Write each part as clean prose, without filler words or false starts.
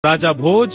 राजा भोज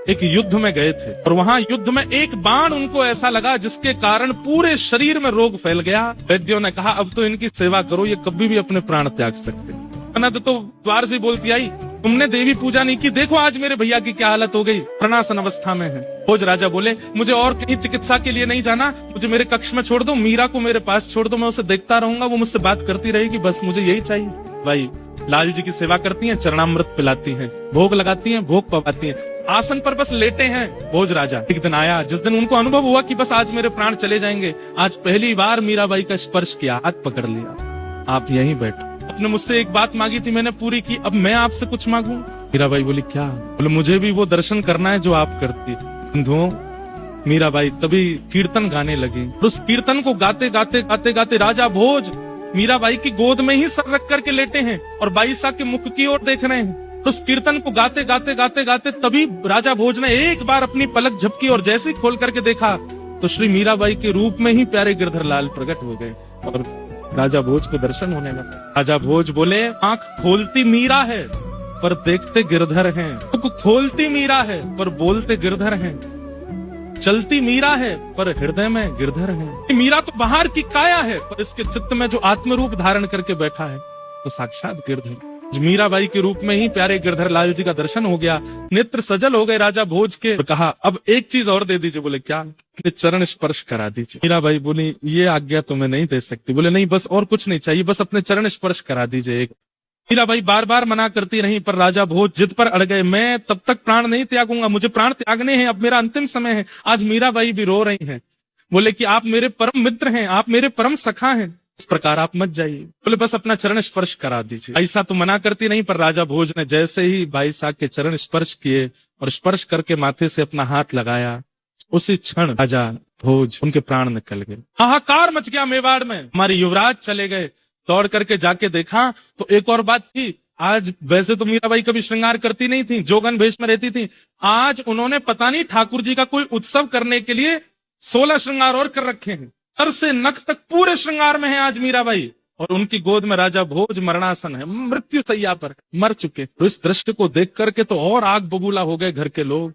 एक युद्ध में गए थे और वहां युद्ध में एक बाण उनको ऐसा लगा जिसके कारण पूरे शरीर में रोग फैल गया। वैद्यों ने कहा अब तो इनकी सेवा करो, ये कभी भी अपने प्राण त्याग सकते। ननद तो द्वार से बोलती आई, तुमने देवी पूजा नहीं की, देखो आज मेरे भैया की क्या हालत हो गई, प्रणासन अवस्था में है। भोज राजा बोले मुझे और कहीं चिकित्सा के लिए नहीं जाना, मुझे मेरे कक्ष में छोड़ दो, मीरा को मेरे पास छोड़ दो, मैं उसे देखता रहूंगा, वो मुझसे बात करती रहेगी, बस मुझे यही चाहिए। भाई लाल जी की सेवा करती हैं, चरणामृत पिलाती हैं, भोग लगाती हैं, भोग पवाती हैं, आसन पर बस लेटे हैं। भोज राजा एक दिन आया जिस दिन उनको अनुभव हुआ कि बस आज मेरे प्राण चले जाएंगे। आज पहली बार मीराबाई का स्पर्श किया, हाथ पकड़ लिया, आप यहीं बैठो, आपने मुझसे एक बात मांगी थी, मैंने पूरी की, अब मैं आपसे कुछ मांगू? मीराबाई बोली क्या? बोले मुझे भी वो दर्शन करना है जो आप करती। बंधुओं, मीराबाई तभी कीर्तन गाने लगी। उस कीर्तन को गाते गाते गाते गाते राजा भोज मीराबाई की गोद में ही सर रख करके लेटे हैं और बाईसा के मुख की ओर देख रहे हैं। तो उस कीर्तन को गाते गाते गाते गाते तभी राजा भोज ने एक बार अपनी पलक झपकी और जैसे ही खोल करके देखा तो श्री मीराबाई के रूप में ही प्यारे गिरधर लाल प्रकट हो गए और राजा भोज को दर्शन होने लगा। राजा भोज बोले आंख खोलती मीरा है पर देखते गिरधर हैं, मुख खोलती मीरा है पर बोलते गिरधर हैं, चलती मीरा है पर हृदय में गिरधर है। मीरा तो बाहर की काया है पर इसके चित्त में जो आत्मरूप धारण करके बैठा है तो साक्षात गिरधर। मीराबाई के रूप में ही प्यारे गिरधर लाल जी का दर्शन हो गया, नेत्र सजल हो गए राजा भोज के। कहा अब एक चीज और दे दीजिए। बोले क्या? चरण स्पर्श करा दीजिए। मीराबाई बोली ये आज्ञा तो मैं नहीं दे सकती। बोले नहीं, बस और कुछ नहीं चाहिए, बस अपने चरण स्पर्श करा दीजिए एक। मीराबाई बार बार मना करती रही पर राजा भोज जिद पर अड़ गए, मैं तब तक प्राण नहीं त्यागूंगा, मुझे प्राण त्यागने हैं, अब मेरा अंतिम समय है। आज मीराबाई भी रो रही हैं। बोले कि आप मेरे परम मित्र हैं, आप मेरे परम सखा हैं, इस प्रकार आप मत जाइए। बोले बस अपना चरण स्पर्श करा दीजिए। ऐसा तो मना करती नहीं पर राजा भोज ने जैसे ही भाई साहब के चरण स्पर्श किए और स्पर्श करके माथे से अपना हाथ लगाया, उसी क्षण राजा भोज उनके प्राण निकल गए। हाहाकार मच गया मेवाड़ में। हमारे युवराज चले गए, दौड़ करके जाके देखा तो एक और बात थी, आज वैसे तो मीराबाई कभी श्रृंगार करती नहीं थी, जोगन भेष में रहती थी, आज उन्होंने पता नहीं ठाकुर जी का कोई उत्सव करने के लिए 16 श्रृंगार और कर रखे हैं। सर से नख तक पूरे श्रृंगार में है आज मीराबाई और उनकी गोद में राजा भोज मरणासन है, मृत्यु सैया पर मर चुके। तो इस दृश्य को देख करके तो और आग बबूला हो गए घर के लोग।